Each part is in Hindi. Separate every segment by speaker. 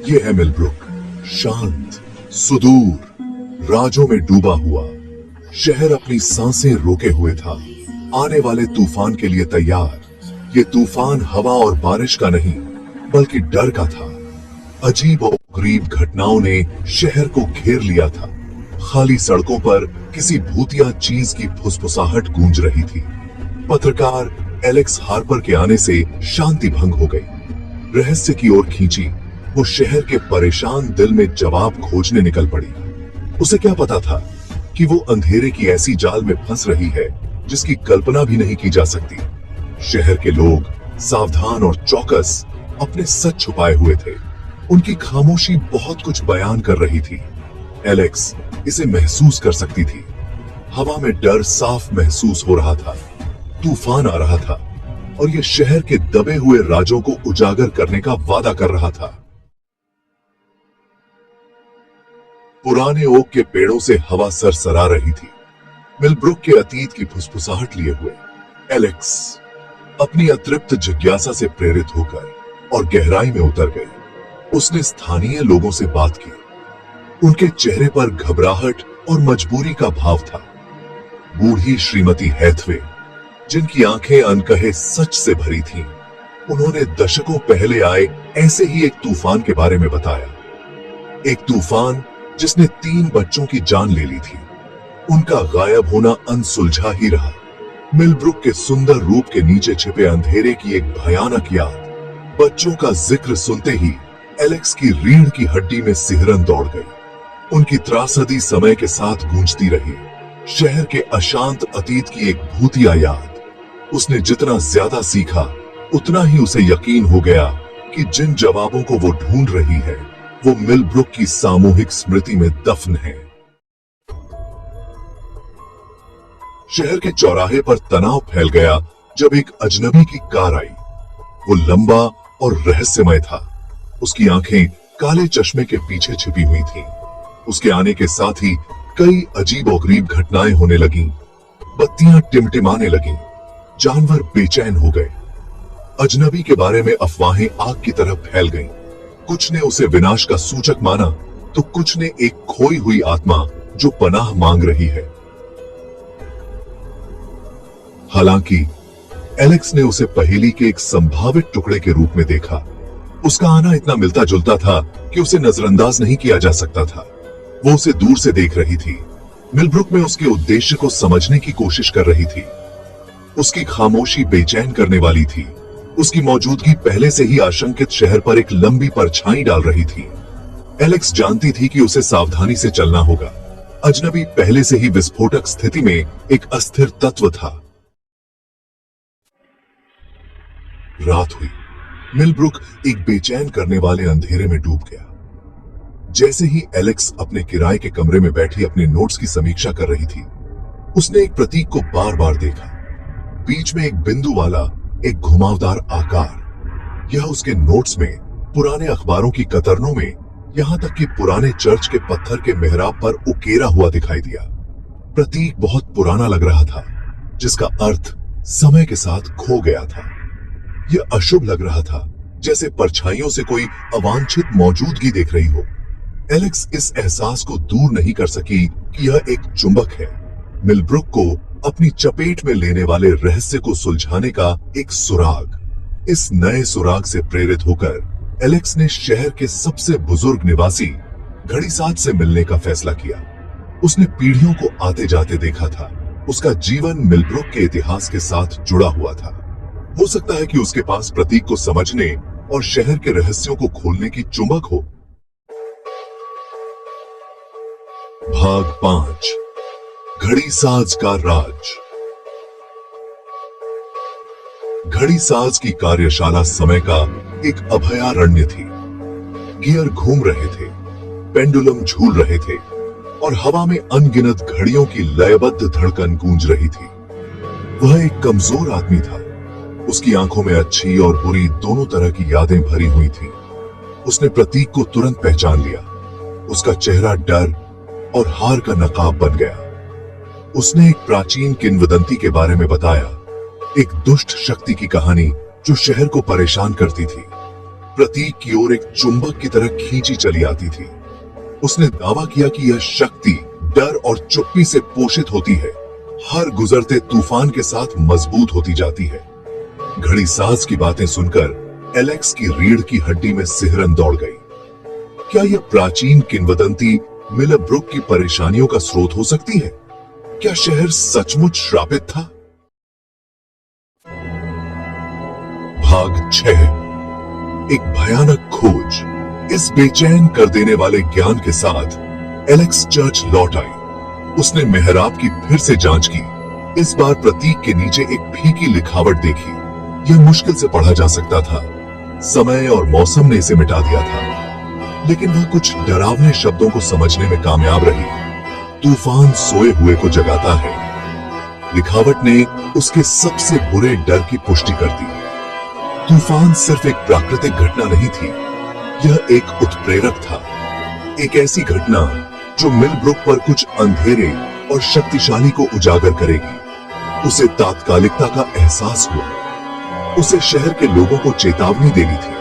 Speaker 1: ये है मिलब्रुक, शांत, सुदूर, राजों में डूबा हुआ। शहर अपनी सांसें रोके हुए था, आने वाले तूफान के लिए तैयार। ये तूफान हवा और बारिश का नहीं, बल्कि डर का था। अजीब और गरीब घटनाओं ने शहर को घेर लिया था। खाली सड़कों पर किसी भूतिया चीज की फुसफुसाहट गूंज रही थी। पत्रकार एलेक्स हार्पर के आने से शांति भंग हो गई। रहस्य की ओर खींची, वो शहर के परेशान दिल में जवाब खोजने निकल पड़ी। उसे क्या पता था कि वो अंधेरे की ऐसी जाल में फंस रही है जिसकी कल्पना भी नहीं की जा सकती। शहर के लोग सावधान और चौकस अपने सच छुपाए हुए थे। उनकी खामोशी बहुत कुछ बयान कर रही थी। एलेक्स इसे महसूस कर सकती थी। हवा में डर साफ महसूस हो रहा था। तूफान आ रहा था और यह शहर के दबे हुए राजों को उजागर करने का वादा कर रहा था। पुराने ओक के पेड़ों से हवा सरसरा रही थी, मिलब्रुक के अतीत की फुसफुसाहट लिए हुए। एलेक्स अपनी अतृप्त जिज्ञासा से प्रेरित होकर और गहराई में उतर गई। उसने स्थानीय लोगों से बात की। उनके चेहरे पर घबराहट और मजबूरी का भाव था। बूढ़ी श्रीमती हैथवे, जिनकी आंखें अनकहे सच से भरी थीं, उन्होंने दशकों पहले आए ऐसे ही एक तूफान के बारे में बताया। एक तूफान जिसने 3 बच्चों की जान ले ली थी। उनका गायब होना अनसुलझा ही रहा। मिलब्रुक के सुंदर रूप के नीचे छिपे अंधेरे की एक भयानक याद। बच्चों का जिक्र सुनते ही एलेक्स की रीढ़ की हड्डी में सिहरन दौड़ गई। उनकी त्रासदी समय के साथ गूंजती रही। शहर के अशांत अतीत की एक भूतिया याद। उसने जितना ज्यादा सीखा, उतना ही उसे यकीन हो गया कि जिन जवाबों को वो ढूंढ रही है, वो मिलब्रुक की सामूहिक स्मृति में दफन है। शहर के चौराहे पर तनाव फैल गया जब एक अजनबी की कार आई। वो लंबा और रहस्यमय था। उसकी आंखें काले चश्मे के पीछे छिपी हुई थीं। उसके आने के साथ ही कई अजीब और गरीब घटनाएं होने लगीं। बत्तियां टिमटिमाने लगीं। जानवर बेचैन हो गए। अजनबी के बारे में अफवाहें आग की तरह फैल गईं। कुछ ने उसे विनाश का सूचक माना, तो कुछ ने एक खोई हुई आत्मा जो पनाह मांग रही है। हालांकि एलेक्स ने उसे पहेली के एक संभावित टुकड़े के रूप में देखा। उसका आना इतना मिलता जुलता था कि उसे नजरअंदाज नहीं किया जा सकता था। वो उसे दूर से देख रही थी। मिलब्रुक में उसके उद्देश्य को समझने की कोशिश कर रही थी। उसकी खामोशी बेचैन करने वाली थी। उसकी मौजूदगी पहले से ही आशंकित शहर पर एक लंबी परछाई डाल रही थी। एलेक्स जानती थी कि उसे सावधानी से चलना होगा। अजनबी पहले से ही विस्फोटक स्थिति में एक अस्थिर तत्व था। रात हुई। मिलब्रुक एक बेचैन करने वाले अंधेरे में डूब गया। जैसे ही एलेक्स अपने किराए के कमरे में बैठी अपने नोट्स की समीक्षा कर रही थी, उसने एक प्रतीक को बार बार देखा। बीच में एक बिंदु वाला एक घुमावदार आकार। यह उसके नोट्स में, पुराने अखबारों की कतरनों में, यहां तक कि पुराने चर्च के पत्थर के मेहराब पर उकेरा हुआ दिखाई दिया। प्रतीक बहुत पुराना लग रहा था, जिसका अर्थ समय के साथ खो गया था। यह अशुभ लग रहा था, जैसे परछाइयों से कोई अवांछित मौजूदगी देख रही हो। एलेक्स इस एहसास को दूर नहीं कर सकी कि यह एक चुंबक है, मिलब्रुक को अपनी चपेट में लेने वाले रहस्य को सुलझाने का एक सुराग। इस नए सुराग से प्रेरित होकर एलेक्स ने शहर के सबसे बुजुर्ग निवासी घड़ीसाज से मिलने का फैसला किया। उसने पीढ़ियों को आते जाते देखा था। उसका जीवन मिलब्रुक के इतिहास के साथ जुड़ा हुआ था। हो सकता है कि उसके पास प्रतीक को समझने और शहर के रहस्यों को खोलने की चुंबक हो। भाग 5, घड़ीसाज का राज। घड़ीसाज की कार्यशाला समय का एक अभयारण्य थी। गियर घूम रहे थे, पेंडुलम झूल रहे थे और हवा में अनगिनत घड़ियों की लयबद्ध धड़कन गूंज रही थी। वह एक कमजोर आदमी था। उसकी आंखों में अच्छी और बुरी दोनों तरह की यादें भरी हुई थीं। उसने प्रतीक को तुरंत पहचान लिया। उसका चेहरा डर और हार का नकाब बन गया। उसने एक प्राचीन किंवदंती के बारे में बताया, एक दुष्ट शक्ति की कहानी जो शहर को परेशान करती थी। प्रतीक की ओर एक चुंबक की तरह खींची चली आती थी। उसने दावा किया कि यह शक्ति डर और चुप्पी से पोषित होती है, हर गुजरते तूफान के साथ मजबूत होती जाती है। घड़ी साज की बातें सुनकर एलेक्स की रीढ़ की हड्डी में सिहरन दौड़ गई। क्या यह प्राचीन किंवदंती मिलब्रुक की परेशानियों का स्रोत हो सकती है? क्या शहर सचमुच श्रापित था? भाग 6। एक भयानक खोज। इस बेचैन कर देने वाले ज्ञान के साथ एलेक्स चर्च लौट आई। उसने मेहराब की फिर से जांच की। इस बार प्रतीक के नीचे एक फीकी लिखावट देखी। यह मुश्किल से पढ़ा जा सकता था। समय और मौसम ने इसे मिटा दिया था, लेकिन वह कुछ डरावने शब्दों को समझने में कामयाब रही। तूफान सोए हुए को जगाता है। लिखावट ने उसके सबसे बुरे डर की पुष्टि कर दी। तूफान सिर्फ एक प्राकृतिक घटना नहीं थी, यह एक उत्प्रेरक था। एक ऐसी घटना जो मिलब्रुक पर कुछ अंधेरे और शक्तिशाली को उजागर करेगी। उसे तात्कालिकता का एहसास हुआ। उसे शहर के लोगों को चेतावनी देनी थी,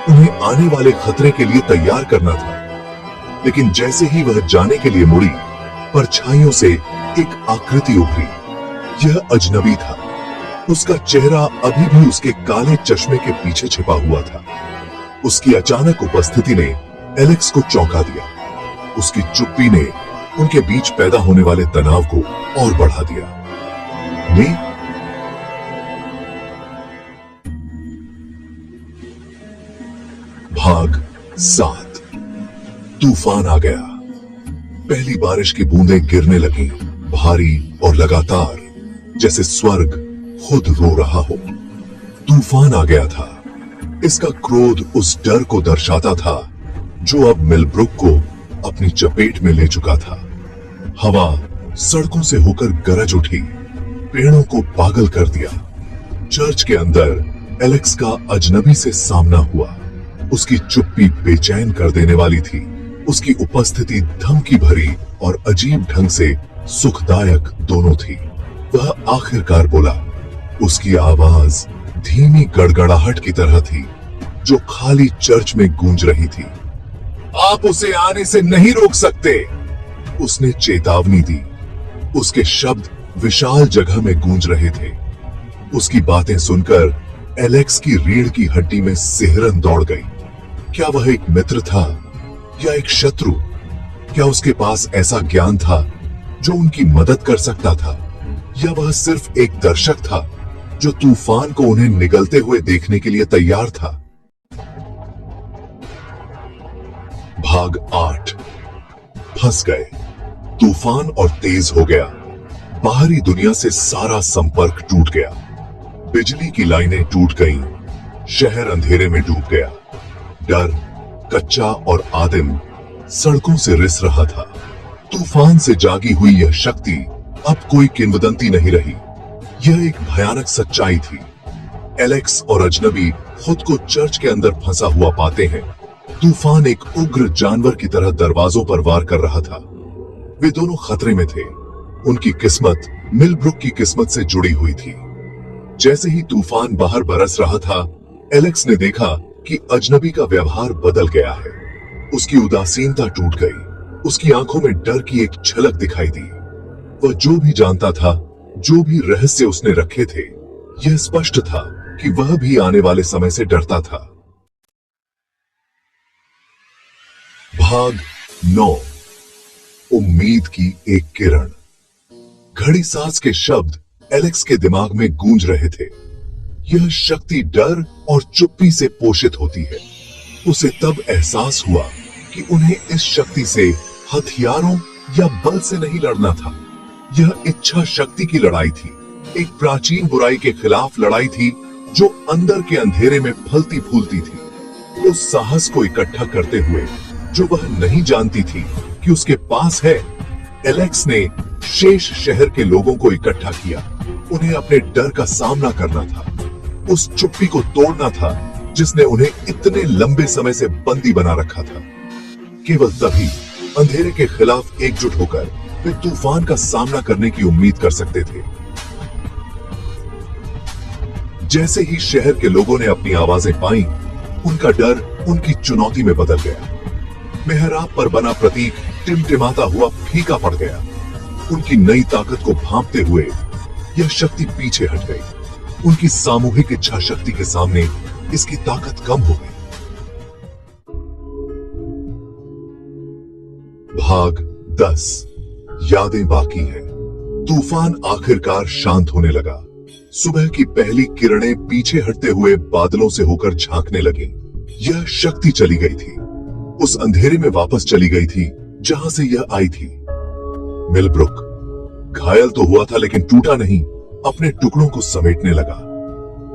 Speaker 1: उन्हें आने वाले खतरे के लिए तैयार करना था। लेकिन जैसे ही वह जाने के लिए मुड़ी, परछाइयों से एक आकृति उभरी। यह अजनबी था। उसका चेहरा अभी भी उसके काले चश्मे के पीछे छिपा हुआ था। उसकी अचानक उपस्थिति ने एलेक्स को चौंका दिया। उसकी चुप्पी ने उनके बीच पैदा होने वाले तनाव को और बढ़ा दिया। भाग 7। तूफान आ गया। पहली बारिश की बूंदें गिरने लगी, भारी और लगातार, जैसे स्वर्ग खुद रो रहा हो। तूफान आ गया था। इसका क्रोध उस डर को दर्शाता था जो अब मिलब्रुक को अपनी चपेट में ले चुका था। हवा सड़कों से होकर गरज उठी, पेड़ों को पागल कर दिया। चर्च के अंदर एलेक्स का अजनबी से सामना हुआ। उसकी चुप्पी बेचैन कर देने वाली थी। उसकी उपस्थिति धमकी भरी और अजीब ढंग से सुखदायक दोनों थी। वह आखिरकार बोला। उसकी आवाज धीमी गड़गड़ाहट की तरह थी जो खाली चर्च में गूंज रही थी। आप उसे आने से नहीं रोक सकते, उसने चेतावनी दी। उसके शब्द विशाल जगह में गूंज रहे थे। उसकी बातें सुनकर एलेक्स की रीढ़ की हड्डी में सिहरन दौड़ गई। क्या वह एक मित्र था या एक शत्रु? क्या उसके पास ऐसा ज्ञान था जो उनकी मदद कर सकता था, या वह सिर्फ एक दर्शक था जो तूफान को उन्हें निगलते हुए देखने के लिए तैयार था? भाग 8। फंस गए। तूफान और तेज हो गया। बाहरी दुनिया से सारा संपर्क टूट गया। बिजली की लाइनें टूट गईं। शहर अंधेरे में डूब गया। डर, कच्चा और आदिम, सड़कों से रिस रहा था। तूफान से जागी हुई यह शक्ति अब कोई किंवदंती नहीं रही। यह एक भयानक सच्चाई थी। एलेक्स और अजनबी खुद को चर्च के अंदर फंसा हुआ पाते हैं। तूफान एक उग्र जानवर की तरह दरवाजों पर वार कर रहा था। वे दोनों खतरे में थे। उनकी किस्मत मिलब्रुक की किस्मत से जुड़ी हुई थी। जैसे ही तूफान बाहर बरस रहा था, एलेक्स ने देखा कि अजनबी का व्यवहार बदल गया है। उसकी उदासीनता टूट गई। उसकी आंखों में डर की एक झलक दिखाई दी। वह जो भी जानता था, जो भी रहस्य उसने रखे थे, यह स्पष्ट था कि वह भी आने वाले समय से डरता था। भाग 9। उम्मीद की एक किरण। घड़ी साज के शब्द एलेक्स के दिमाग में गूंज रहे थे। यह शक्ति डर और चुप्पी से पोषित होती है। उसे तब एहसास हुआ कि उन्हें इस शक्ति से हथियारों या बल से नहीं लड़ना था। यह इच्छा शक्ति की लड़ाई थी। एक प्राचीन बुराई के खिलाफ लड़ाई थी जो अंदर के अंधेरे में फलती फूलती थी। उस साहस को इकट्ठा करते हुए जो वह नहीं जानती थी कि उसके पास है, एलेक्स ने शेष शहर के लोगों को इकट्ठा किया। उन्हें अपने डर का सामना करना था। उस चुप्पी को तोड़ना था जिसने उन्हें इतने लंबे समय से बंदी बना रखा था। केवल तभी अंधेरे के खिलाफ एकजुट होकर वे तूफान का सामना करने की उम्मीद कर सकते थे। जैसे ही शहर के लोगों ने अपनी आवाजें पाई, उनका डर उनकी चुनौती में बदल गया। मेहराब पर बना प्रतीक टिमटिमाता हुआ फीका पड़ गया। उनकी नई ताकत को भांपते हुए यह शक्ति पीछे हट गई। उनकी सामूहिक इच्छा शक्ति के सामने इसकी ताकत कम हो गई। भाग 10 यादें बाकी हैं। तूफान आखिरकार शांत होने लगा। सुबह की पहली किरणें पीछे हटते हुए बादलों से होकर झांकने लगी। यह शक्ति चली गई थी, उस अंधेरे में वापस चली गई थी जहां से यह आई थी। मिलब्रुक घायल तो हुआ था लेकिन टूटा नहीं, अपने टुकड़ों को समेटने लगा।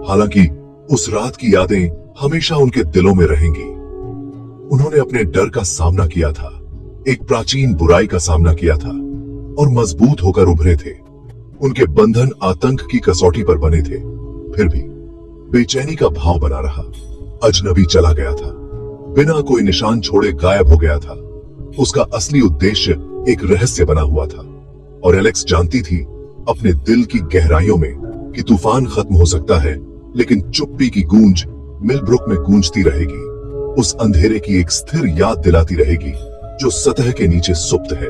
Speaker 1: हालांकि उस रात की यादें हमेशा उनके दिलों में रहेंगी। उन्होंने अपने डर का सामना किया था, एक प्राचीन बुराई का सामना किया था और मजबूत होकर उभरे थे। उनके बंधन आतंक की कसौटी पर बने थे, फिर भी बेचैनी का भाव बना रहा। अजनबी चला गया था, बिना कोई निशान छोड़े गायब हो गया था। उसका असली उद्देश्य एक रहस्य बना हुआ था और एलेक्स जानती थी अपने दिल की गहराइयों में कि तूफान खत्म हो सकता है, लेकिन चुप्पी की गूंज मिलब्रुक में गूंजती रहेगी। उस अंधेरे की एक स्थिर याद दिलाती रहेगी जो सतह के नीचे सुप्त है।